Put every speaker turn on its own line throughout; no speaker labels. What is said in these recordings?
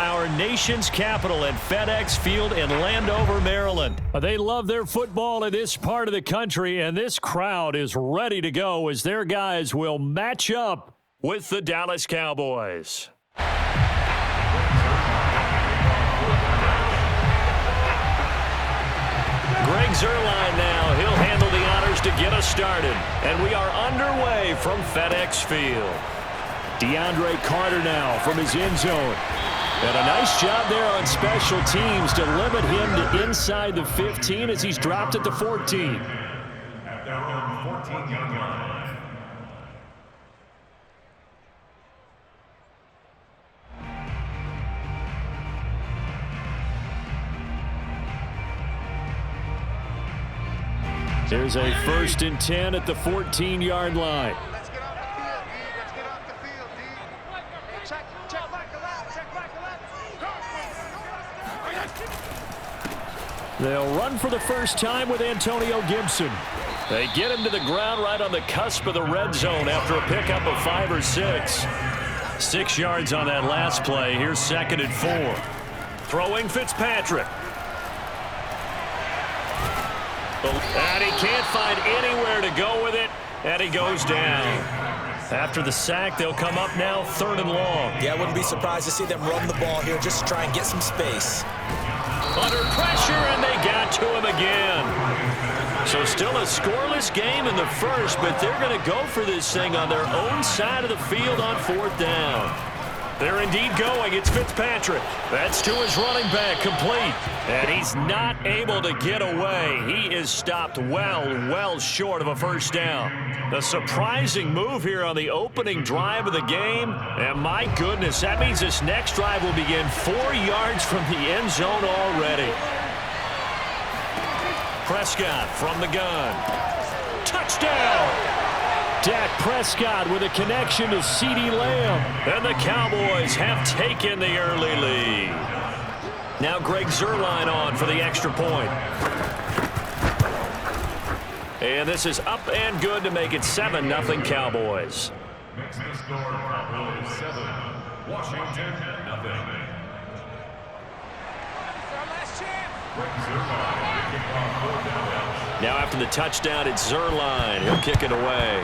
our nation's capital at FedEx Field in Landover, Maryland.
They love their football in this part of the country, and this crowd is ready to go as their guys will match up with the Dallas Cowboys.
Greg Zuerlein now. He'll handle the honors to get us started. And we are underway from FedEx Field.
DeAndre Carter now from his end zone. And a nice job there on special teams to limit him to inside the 15 as he's dropped at the 14.
At their own 14-yard line.
There's a 1st and 10 at the 14-yard line.
Let's get off the field, D. Let's get off the field, D. Hey, check back the left.
They'll run for the first time with Antonio Gibson.
They get him to the ground right on the cusp of the red zone after a pickup of 5 or 6. 6 yards on that last play. Here's 2nd and 4. Throwing Fitzpatrick. And he can't find anywhere to go with it, and he goes down. After the sack, they'll come up now 3rd and long.
Yeah, I wouldn't be surprised to see them run the ball here just to try and get some space.
Under pressure, and they got to him again. So still a scoreless game in the first, but they're going to go for this thing on their own side of the field on 4th down. They're indeed going. It's Fitzpatrick. That's to his running back, complete. And he's not able to get away. He is stopped well short of a 1st down. A surprising move here on the opening drive of the game. And my goodness, that means this next drive will begin 4 yards from the end zone already. Prescott from the gun. Touchdown!
Dak Prescott with a connection to CeeDee Lamb.
And the Cowboys have taken the early lead. Now Greg Zuerlein on for the extra point. And this is up and good to make it 7-0 Cowboys.
Makes the score Cowboys 7, Washington 0.
Now after the touchdown, it's Zuerlein. He'll kick it away.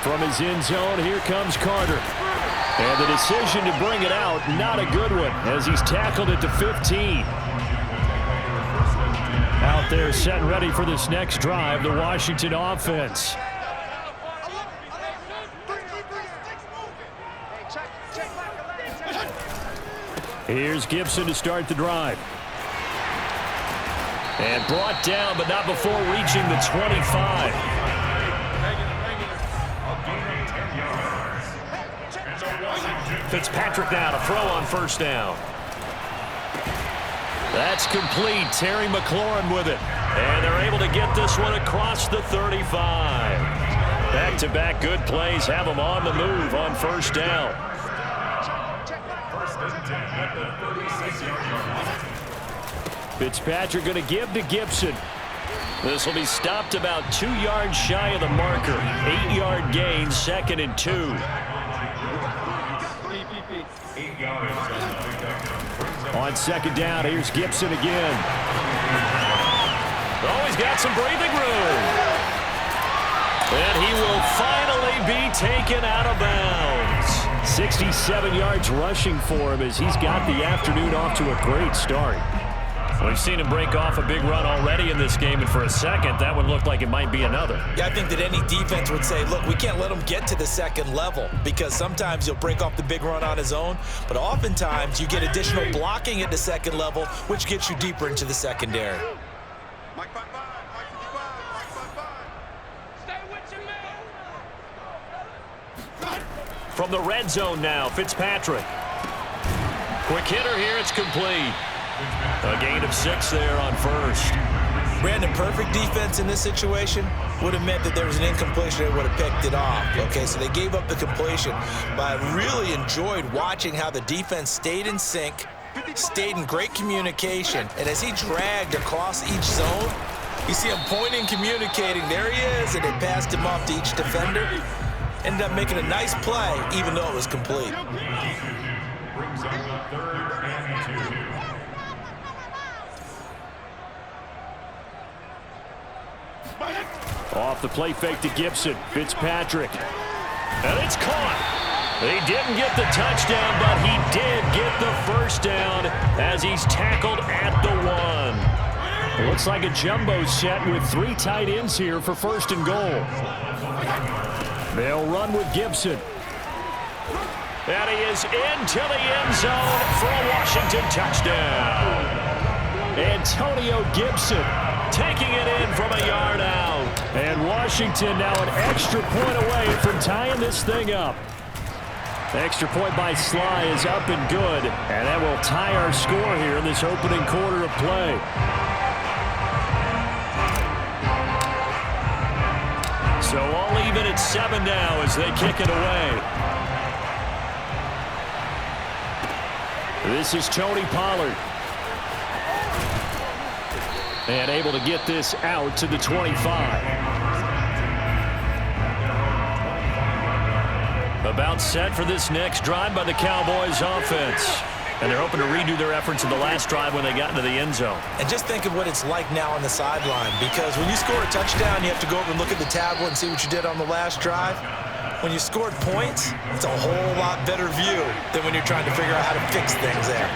From his end zone, here comes Carter. And the decision to bring it out, not a good one, as he's tackled at the 15. Out there set and ready for this next drive, the Washington offense. Here's Gibson to start the drive. And brought down, but not before reaching the 25.
Fitzpatrick now to throw on 1st down. That's complete. Terry McLaurin with it. And they're able to get this one across the 35. Back-to-back good plays have them on the move on 1st down.
Fitzpatrick going to give to Gibson.
This will be stopped about 2 yards shy of the marker. 8-yard gain, 2nd and 2.
On 2nd down, here's Gibson again.
Oh, he's got some breathing room. And he will finally be taken out of bounds.
67 yards rushing for him as he's got the afternoon off to a great start.
We've seen him break off a big run already in this game, and for a second, that one looked like it might be another.
Yeah, I think that any defense would say, look, we can't let him get to the 2nd level because sometimes he'll break off the big run on his own, but oftentimes you get additional blocking at the 2nd level, which gets you deeper into the secondary.
Mike 5-5, Mike 55, Mike 5-5. Stay with your man.
From the red zone now, Fitzpatrick. Quick hitter here, it's complete. A gain of 6 there on 1st.
Brandon, perfect defense in this situation would have meant that there was an incompletion that would have picked it off. Okay, so they gave up the completion, but I really enjoyed watching how the defense stayed in sync, stayed in great communication, and as he dragged across each zone, you see him pointing, communicating. There he is, and they passed him off to each defender. ended up making a nice play, even though it was complete.
Brings up the 3rd and 2.
Off the play fake to Gibson. Fitzpatrick.
And it's caught. He didn't get the touchdown, but he did get the first down as he's tackled at the 1.
It looks like a jumbo set with 3 tight ends here for 1st and goal. They'll run with Gibson.
And he is into the end zone for a Washington touchdown.
Antonio Gibson
taking it in from a yard out.
And Washington now an extra point away from tying this thing up. Extra point by Sly is up and good. And that will tie our score here in this opening quarter of play.
So all even at 7 now as they kick it away.
This is Tony Pollard. And able to get this out to the 25.
About set for this next drive by the Cowboys offense. And they're hoping to redo their efforts in the last drive when they got into the end zone.
And just think of what it's like now on the sideline, because when you score a touchdown, you have to go over and look at the tablet and see what you did on the last drive. When you scored points, it's a whole lot better view than when you're trying to figure out how to fix things there.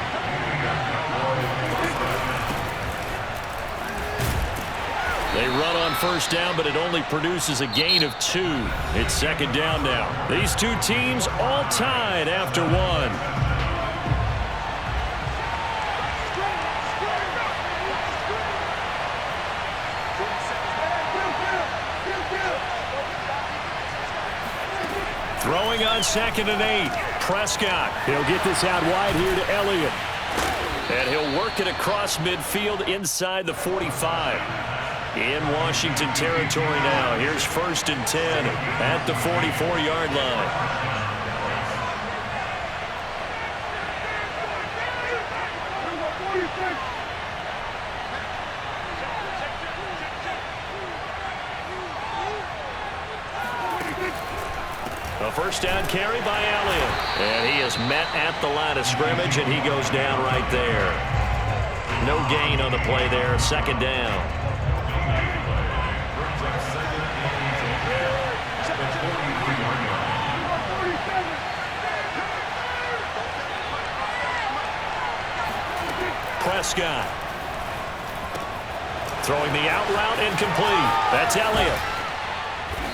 They run on 1st down, but it only produces a gain of 2. It's 2nd down now. These two teams all tied after 1. Throwing on 2nd and 8. Prescott.
He'll get this out wide here to Elliott.
And he'll work it across midfield inside the 45. In Washington territory now. Here's 1st and 10 at the 44-yard line. A 1st down carry by Elliott. And he is met at the line of scrimmage, and he goes down right there. No gain on the play there. 2nd down. Prescott. Throwing the out route incomplete. That's Elliott.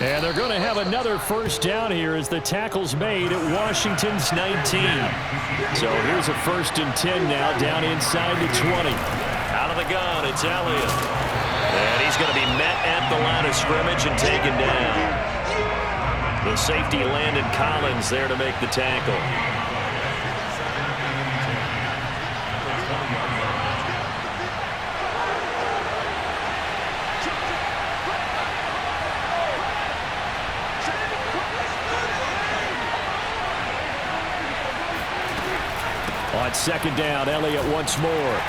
And they're going to have another 1st down here as the tackle's made at Washington's 19. So here's a 1st and 10 now down inside the 20.
Out of the gun, it's Elliott. And he's going to be met at the line of scrimmage and taken down. The safety Landon Collins there to make the tackle.
On 2nd down, Elliott once more.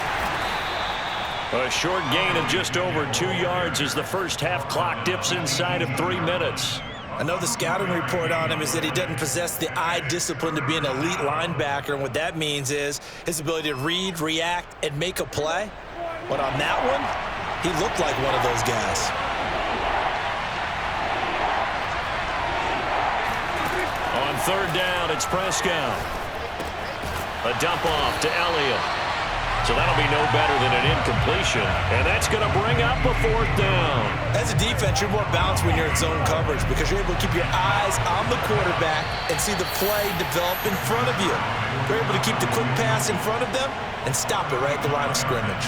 A short gain of just over 2 yards as the first half clock dips inside of 3 minutes.
I know the scouting report on him is that he doesn't possess the eye discipline to be an elite linebacker, and what that means is his ability to read, react, and make a play. But on that one, he looked like one of those guys.
On 3rd down, it's Prescott. A dump off to Elliott. So that'll be no better than an incompletion. And that's going to bring up a 4th down.
As a defense, you're more balanced when you're in zone coverage because you're able to keep your eyes on the quarterback and see the play develop in front of you. You're able to keep the quick pass in front of them and stop it right at the line of scrimmage.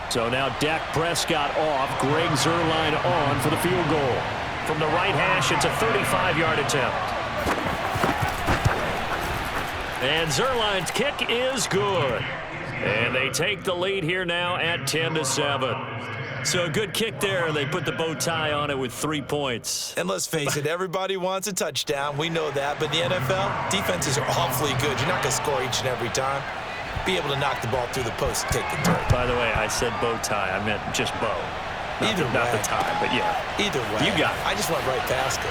So now Dak Prescott off, Greg Zuerlein on for the field goal.
From the right hash, it's a 35-yard attempt. And Zuerlein's kick is good. And they take the lead here now at 10-7. So a good kick there. They put the bow tie on it with 3 points.
And let's face it, everybody wants a touchdown. We know that. But in the NFL, defenses are awfully good. You're not going to score each and every time. Be able to knock the ball through the post and take the turn.
By the way, I said bow tie. I meant just bow. Not the tie, but yeah.
Either way.
You got it.
I just went right past it.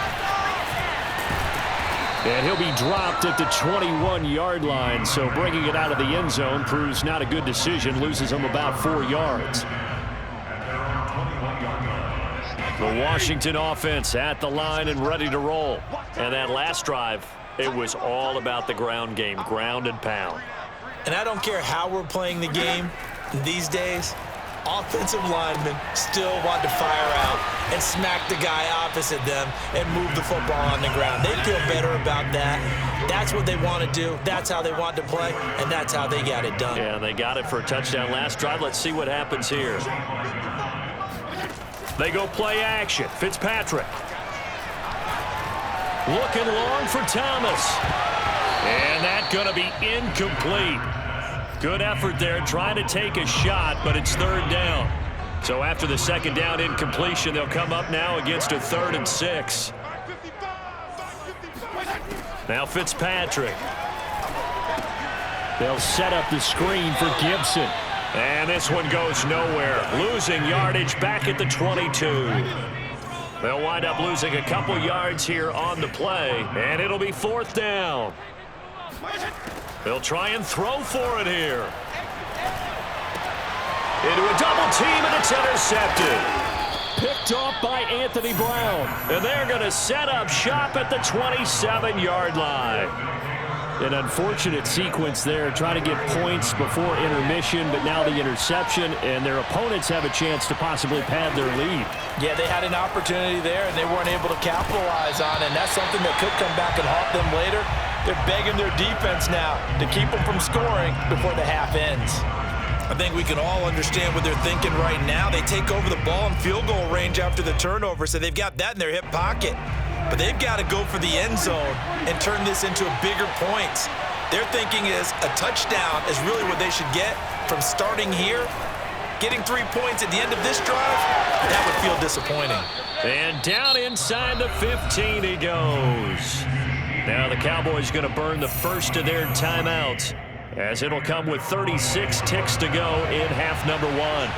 And he'll be dropped at the 21-yard line, so bringing it out of the end zone proves not a good decision, loses him about 4 yards. The Washington offense at the line and ready to roll. And that last drive, it was all about the ground game, ground and pound.
And I don't care how we're playing the game these days, offensive linemen still want to fire out and smack the guy opposite them and move the football on the ground. They feel better about that. That's what they want to do. That's how they want to play, and that's how they got it done.
Yeah, they got it for a touchdown last drive. Let's see what happens here. They go play action. Fitzpatrick. Looking long for Thomas. And that's going to be incomplete. Good effort there, trying to take a shot, but it's third down. So after the second down incompletion, they'll come up now against a 3rd and 6. Now Fitzpatrick. They'll set up the screen for Gibson. And this one goes nowhere. Losing yardage back at the 22. They'll wind up losing a couple yards here on the play, and it'll be 4th down. They'll try and throw for it here. Into a double team, and it's intercepted. Picked off by Anthony Brown. And they're going to set up shop at the 27-yard line. An unfortunate sequence there, trying to get points before intermission, but now the interception, and their opponents have a chance to possibly pad their lead.
Yeah, they had an opportunity there, and they weren't able to capitalize on it, and that's something that could come back and haunt them later. They're begging their defense now to keep them from scoring before the half ends. I think we can all understand what they're thinking right now. They take over the ball in field goal range after the turnover, so they've got that in their hip pocket. But they've got to go for the end zone and turn this into a bigger points. Their thinking is a touchdown is really what they should get from starting here. Getting 3 points at the end of this drive, that would feel disappointing.
And down inside the 15 he goes. Now the Cowboys going to burn the first of their timeouts, as it'll come with 36 ticks to go in half number 1.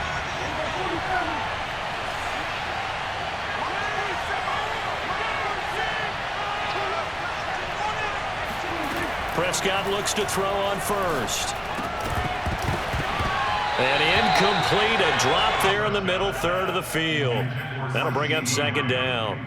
Prescott looks to throw on first. And incomplete, a drop there in the middle third of the field. That'll bring up 2nd down.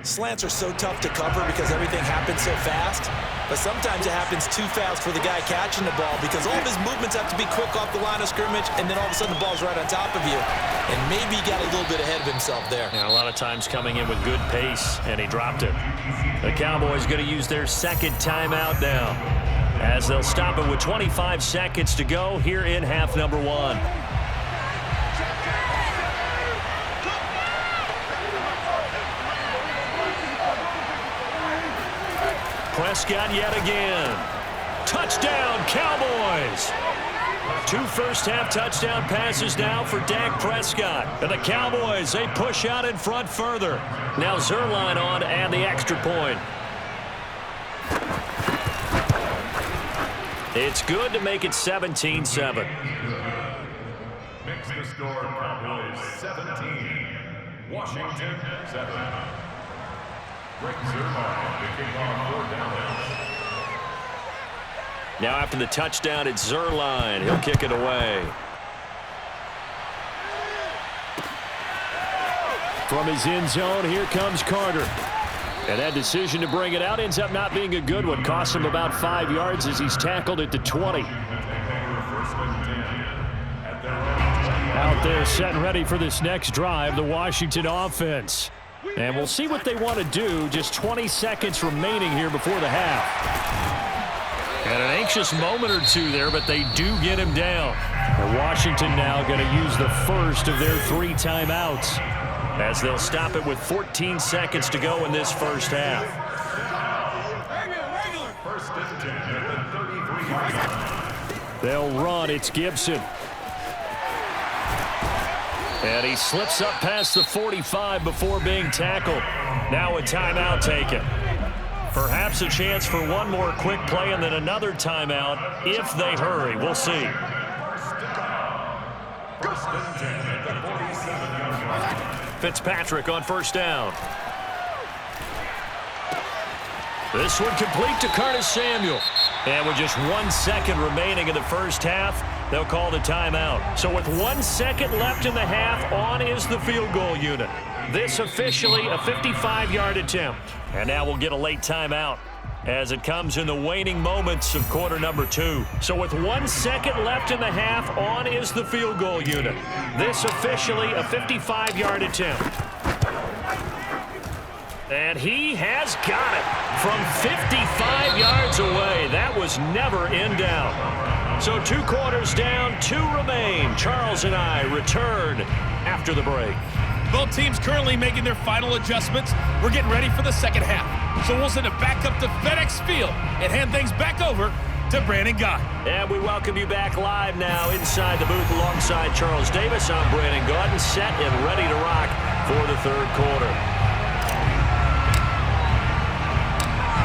Slants are so tough to cover because everything happens so fast. But sometimes it happens too fast for the guy catching the ball because all of his movements have to be quick off the line of scrimmage, and then all of a sudden the ball's right on top of you. And maybe he got a little bit ahead of himself there.
And a lot of times coming in with good pace, and he dropped it. The Cowboys going to use their 2nd timeout now, as they'll stop it with 25 seconds to go here in half number 1. Prescott yet again. Touchdown, Cowboys! 2 first-half touchdown passes now for Dak Prescott. And the Cowboys, they push out in front further. Now Zerline on and the extra point. It's good to make it 17-7.
Makes the score Cowboys 17, Washington 7. Rick Zerline, the kickoff 4th down.
Now after the touchdown, it's Zerline. He'll kick it away.
From his end zone, here comes Carter. And that decision to bring it out ends up not being a good one. Costs him about 5 yards as he's tackled at the 20. Out there set and ready for this next drive, the Washington offense. And we'll see what they want to do. Just 20 seconds remaining here before the half.
And an anxious moment or two there, but they do get him down.
And Washington now going to use the first of their 3 timeouts,
as they'll stop it with 14 seconds to go in this first half.
First and 10 at the 33-yard line.
They'll run. It's Gibson.
And he slips up past the 45 before being tackled. Now a timeout taken. Perhaps a chance for one more quick play and then another timeout if they hurry. We'll see.
First and 10 at the 47-yard line.
Fitzpatrick on first down.
This one complete to Curtis Samuel. And with just 1 second remaining in the first half, they'll call the timeout. So with 1 second left in the half, on is the field goal unit. This officially a 55-yard attempt. And now we'll get a late timeout as it comes in the waning moments of quarter number 2. So with 1 second left in the half, on is the field goal unit. This officially a 55-yard attempt. And he has got it from 55 yards away. That was never in doubt. So 2 quarters down, 2 remain. Charles and I return after the break.
Both teams currently making their final adjustments. We're getting ready for the second half. So we'll send it back up to FedEx Field and hand things back over to Brandon Gott.
And we welcome you back live now inside the booth alongside Charles Davis. I'm Brandon Gott, set and ready to rock for the third quarter.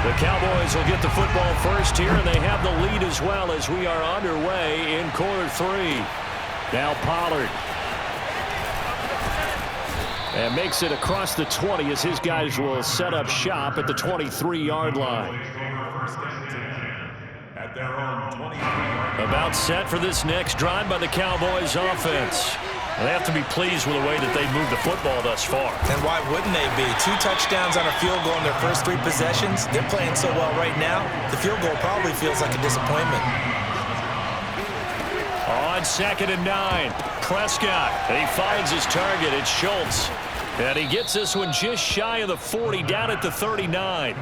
The Cowboys will get the football first here, and they have the lead as well as we are underway in quarter 3. Now Pollard. And makes it across the 20 as his guys will set up shop at the 23-yard line. About set for this next drive by the Cowboys offense. They have to be pleased with the way that they've moved the football thus far.
And why wouldn't they be? 2 touchdowns on a field goal in their first 3 possessions. They're playing so well right now, the field goal probably feels like a disappointment.
On 2nd and 9, Prescott. And he finds his target. It's Schultz. And he gets this one just shy of the 40, down at the 39.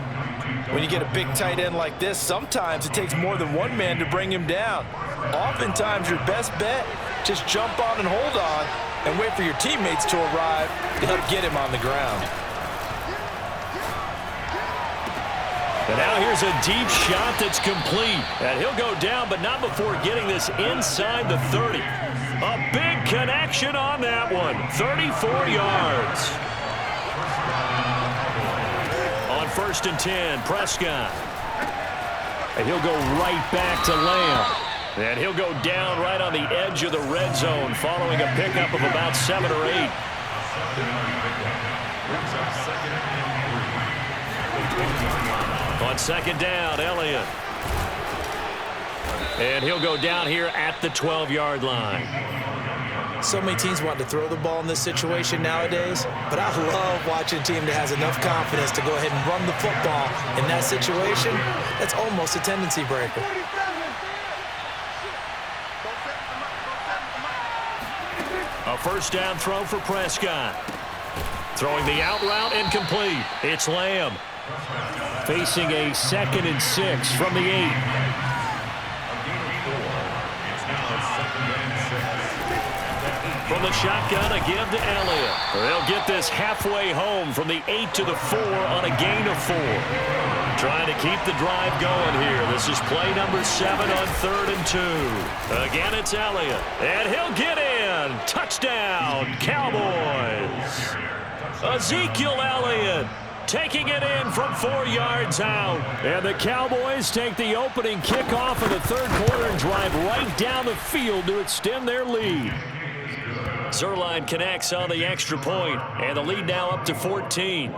When you get a big tight end like this, sometimes it takes more than one man to bring him down. Oftentimes, your best bet, just jump on and hold on and wait for your teammates to arrive to help get him on the ground.
And now here's a deep shot that's complete. And he'll go down, but not before getting this inside the 30. A big connection on that one. 34 yards. On 1st and 10, Prescott. And he'll go right back to Lamb. And he'll go down right on the edge of the red zone following a pickup of about 7 or 8. On 2nd down, Elliott. And he'll go down here at the 12-yard line.
So many teams want to throw the ball in this situation nowadays, but I love watching a team that has enough confidence to go ahead and run the football in that situation. That's almost a tendency breaker.
A 1st down throw for Prescott. Throwing the out route incomplete. It's Lamb. Facing a 2nd and 6 from the 8. From the shotgun, a give to Elliott. They'll get this halfway home from the 8 to the 4 on a gain of 4. Trying to keep the drive going here. This is play number 7 on 3rd and 2. Again, it's Elliott. And he'll get in. Touchdown, Cowboys. Ezekiel Elliott taking it in from 4 yards out. And the Cowboys take the opening kickoff of the third quarter and drive right down the field to extend their lead. Zerline connects on the extra point, and the lead now up to 14.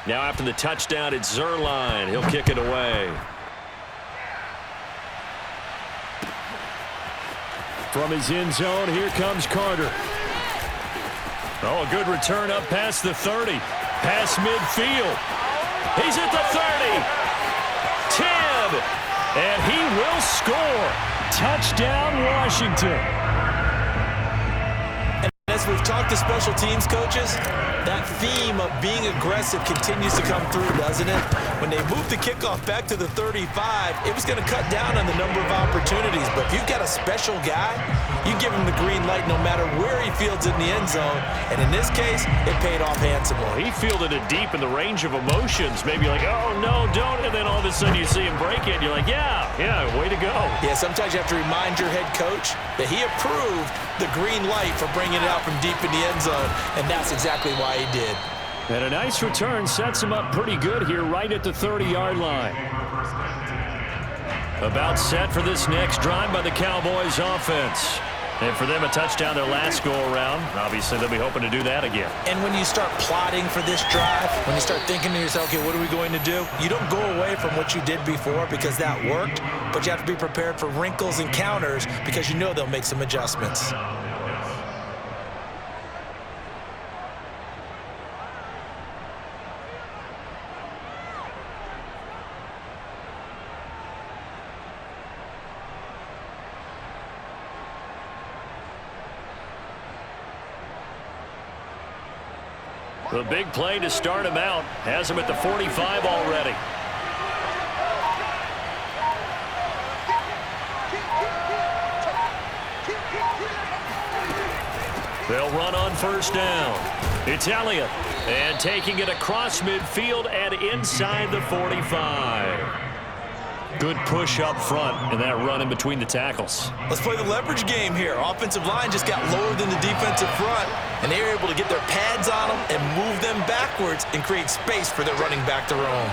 Now after the touchdown, it's Zerline. He'll kick it away. From his end zone, here comes Carter. Oh, a good return up past the 30. Past midfield. He's at the 30. 10. And he will score. Touchdown, Washington.
And as we've talked to special teams coaches, that theme of being aggressive continues to come through, doesn't it? When they moved the kickoff back to the 35, it was going to cut down on the number of opportunities. But if you've got a special guy, you give him the green light no matter where he fields it in the end zone. And in this case, it paid off handsomely.
He fielded it deep in the range of emotions. Maybe like, oh, no, don't. And then all of a sudden you see him break it. And you're like, yeah, way to go.
Yeah, sometimes you have to remind your head coach that he approved the green light for bringing it out from deep in the end zone. And that's exactly why he did.
And a nice return sets him up pretty good here right at the 30-yard line. About set for this next drive by the Cowboys offense. And for them, a touchdown their last go-around. Obviously, they'll be hoping to do that again.
And when you start plotting for this drive, when you start thinking to yourself, okay, what are we going to do? You don't go away from what you did before because that worked, but you have to be prepared for wrinkles and counters because you know they'll make some adjustments.
The big play to start him out has him at the 45 already. They'll run on first down. It's Elliott. And taking it across midfield and inside the 45. Good push up front in that run in between the tackles.
Let's play the leverage game here. Offensive line just got lower than the defensive front, and they were able to get their pads on them and move them backwards and create space for their running back to roam.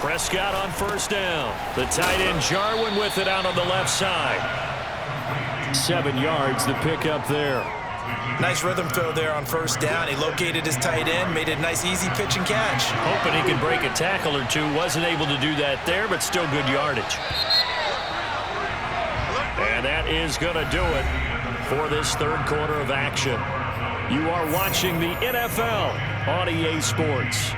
Prescott on first down. The tight end Jarwin with it out on the left side. 7 yards the pickup there.
Nice rhythm throw there on first down. He located his tight end, made a nice easy pitch and catch.
Hoping he could break a tackle or two. Wasn't able to do that there, but still good yardage. And that is going to do it for this third quarter of action. You are watching the NFL on EA Sports.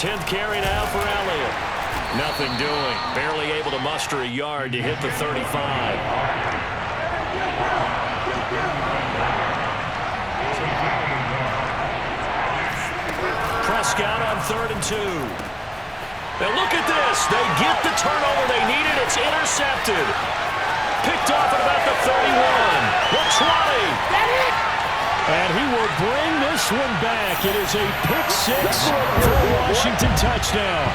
Tenth carry now for Elliott. Nothing doing. Barely able to muster a yard to hit the 35. Prescott on 3rd and 2. And look at this. They get the turnover they needed. It's intercepted. Picked off at about the 31. The 20. And he will bring this one back. It is a pick six for a Washington touchdown.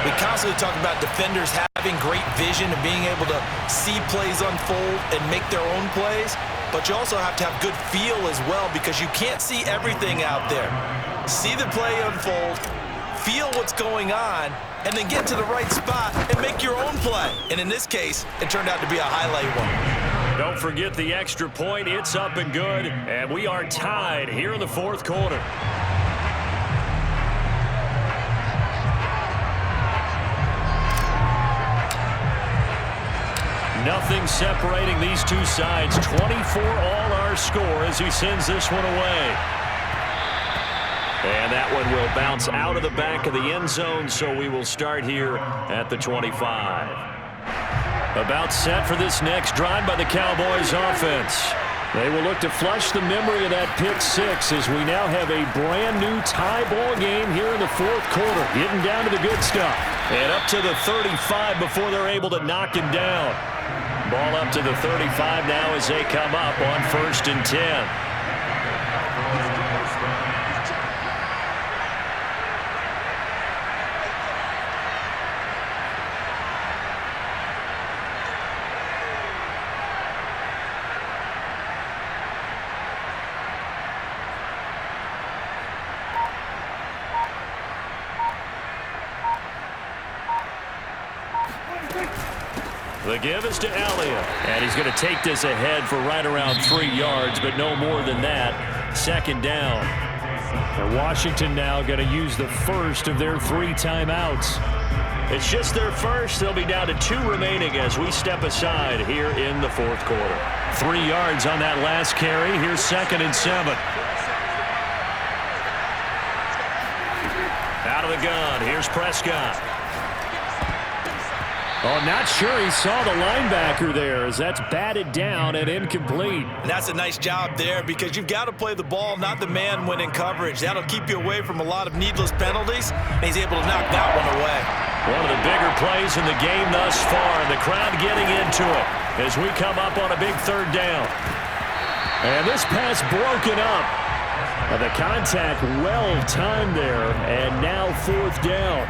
We constantly talk about defenders having great vision and being able to see plays unfold and make their own plays. But you also have to have good feel as well because you can't see everything out there. See the play unfold, feel what's going on, and then get to the right spot and make your own play. And in this case, it turned out to be a highlight one.
Don't forget the extra point. It's up and good. And we are tied here in the fourth quarter. Nothing separating these two sides. 24 all our score as he sends this one away. And that one will bounce out of the back of the end zone, so we will start here at the 25. About set for this next drive by the Cowboys offense. They will look to flush the memory of that pick six as we now have a brand new tie ball game here in the fourth quarter. Getting down to the good stuff. And up to the 35 before they're able to knock him down. Ball up to the 35 now as they come up on 1st and 10. The give is to Elliott. And he's going to take this ahead for right around 3 yards, but no more than that. 2nd down. And Washington now going to use the first of their 3 timeouts. It's just their first. They'll be down to 2 remaining as we step aside here in the fourth quarter. 3 yards on that last carry. Here's 2nd and 7. Out of the gun. Here's Prescott. Oh, not sure he saw the linebacker there as that's batted down and incomplete.
And that's a nice job there because you've got to play the ball, not the man when in coverage. That'll keep you away from a lot of needless penalties, and he's able to knock that one away.
One of the bigger plays in the game thus far, and the crowd getting into it. as we come up on a big third down. And this pass broken up. The contact well timed there, and now fourth down.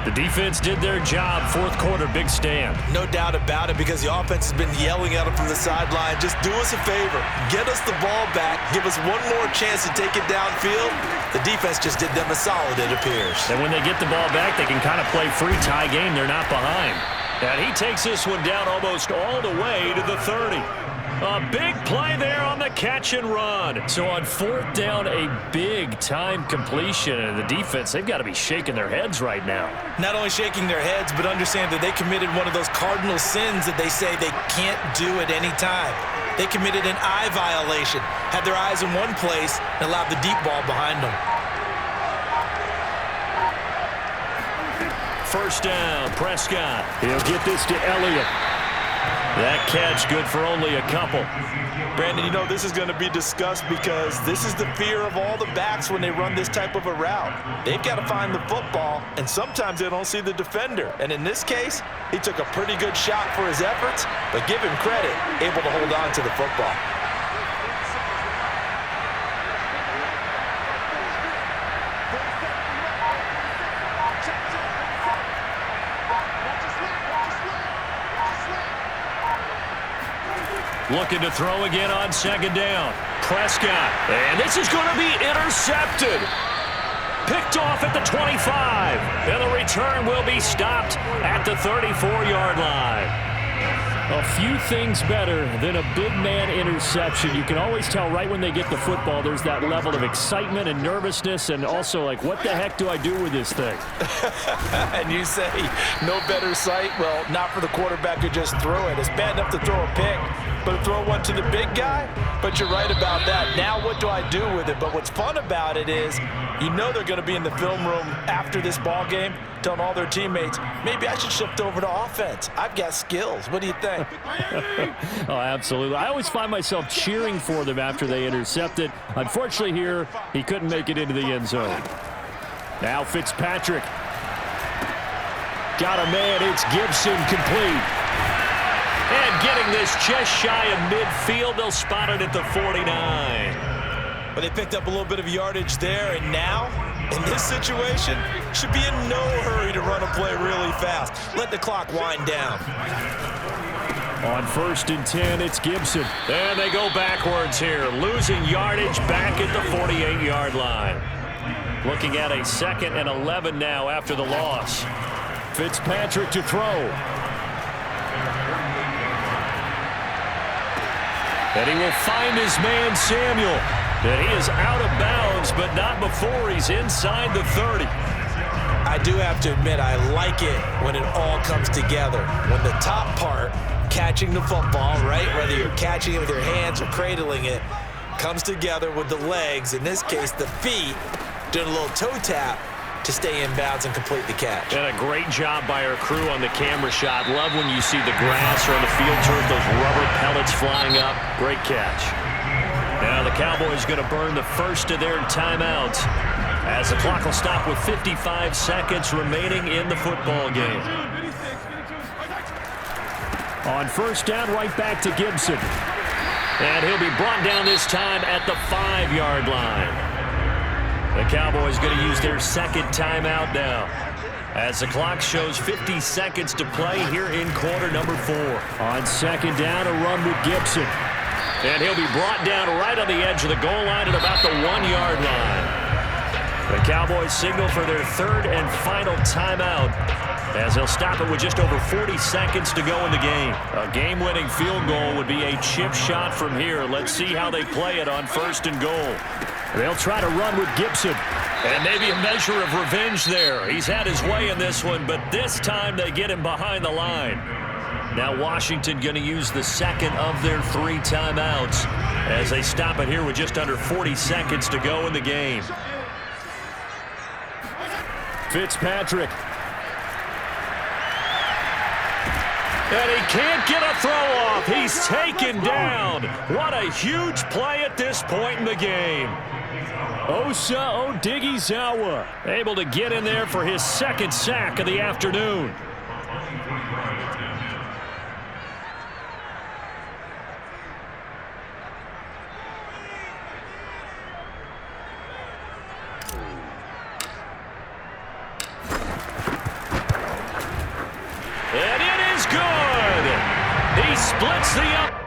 The defense did their job. Fourth quarter, big stand.
No doubt about it, because the offense has been yelling at them from the sideline. Just do us a favor. Get us the ball back. Give us one more chance to take it downfield. The defense just did them a solid, it appears.
And when they get the ball back, they can kind of play free tie game. They're not behind. And he takes this one down almost all the way to the 30. A big play there on the catch and run. So on fourth down, a big-time completion. And the defense, they've got to be shaking their heads right now.
Not only shaking their heads, but understand that they committed one of those cardinal sins that they say they can't do at any time. They committed an eye violation, had their eyes in one place, and allowed the deep ball behind them.
First down, Prescott. He'll get this to Elliott. That catch good for only a couple.
Brandon, you know this is going to be discussed because this is the fear of all the backs when they run this type of a route. They've got to find the football, and sometimes they don't see the defender. And in this case, he took a pretty good shot for his efforts, but give him credit, able to hold on to the football.
Looking to throw again on second down. Prescott. And this is going to be intercepted. Picked off at the 25. And the return will be stopped at the 34-yard line. A few things better than a big man interception. You can always tell right when they get the football, there's that level of excitement and nervousness, and also like, what the heck do I do with this thing?
And you say, no better sight? Well, not for the quarterback to just throw it. It's bad enough to throw a pick, but to throw one to the big guy? But you're right about that. Now what do I do with it? But what's fun about it is, you know they're going to be in the film room after this ball game telling all their teammates, maybe I should shift over to offense. I've got skills. What do you think?
Oh, absolutely. I always find myself cheering for them after they intercept it. Unfortunately here, he couldn't make it into the end zone. Now Fitzpatrick. Got a man. It's Gibson complete. And getting this just shy of midfield. They'll spot it at the 49.
But they picked up a little bit of yardage there, and now, in this situation, should be in no hurry to run a play really fast. Let the clock wind down.
On 1st and 10, it's Gibson. And they go backwards here, losing yardage back at the 48-yard line. Looking at a 2nd and 11 now after the loss. Fitzpatrick to throw. And he will find his man, Samuel. And he is out of bounds, but not before he's inside the 30.
I do have to admit, I like it when it all comes together. When the top part, catching the football, right, whether you're catching it with your hands or cradling it, comes together with the legs, in this case the feet, doing a little toe tap to stay in bounds and complete the catch.
And a great job by our crew on the camera shot. Love when you see the grass or on the field turf, those rubber pellets flying up. Great catch. Now the Cowboys going to burn the first of their timeouts as the clock will stop with 55 seconds remaining in the football game. On 1st down, right back to Gibson. And he'll be brought down this time at the 5-yard line. The Cowboys going to use their 2nd timeout now as the clock shows 50 seconds to play here in quarter number 4. On 2nd down, a run with Gibson. And he'll be brought down right on the edge of the goal line at about the 1-yard line. The Cowboys signal for their 3rd and final timeout as they'll stop it with just over 40 seconds to go in the game. A game-winning field goal would be a chip shot from here. Let's see how they play it on 1st and goal. They'll try to run with Gibson. And maybe a measure of revenge there. He's had his way in this one, but this time they get him behind the line. Now Washington going to use the 2nd of their 3 timeouts as they stop it here with just under 40 seconds to go in the game. Fitzpatrick. And he can't get a throw off. He's taken down. What a huge play at this point in the game. Osa Odighizuwa able to get in there for his 2nd sack of the afternoon.
splits the up.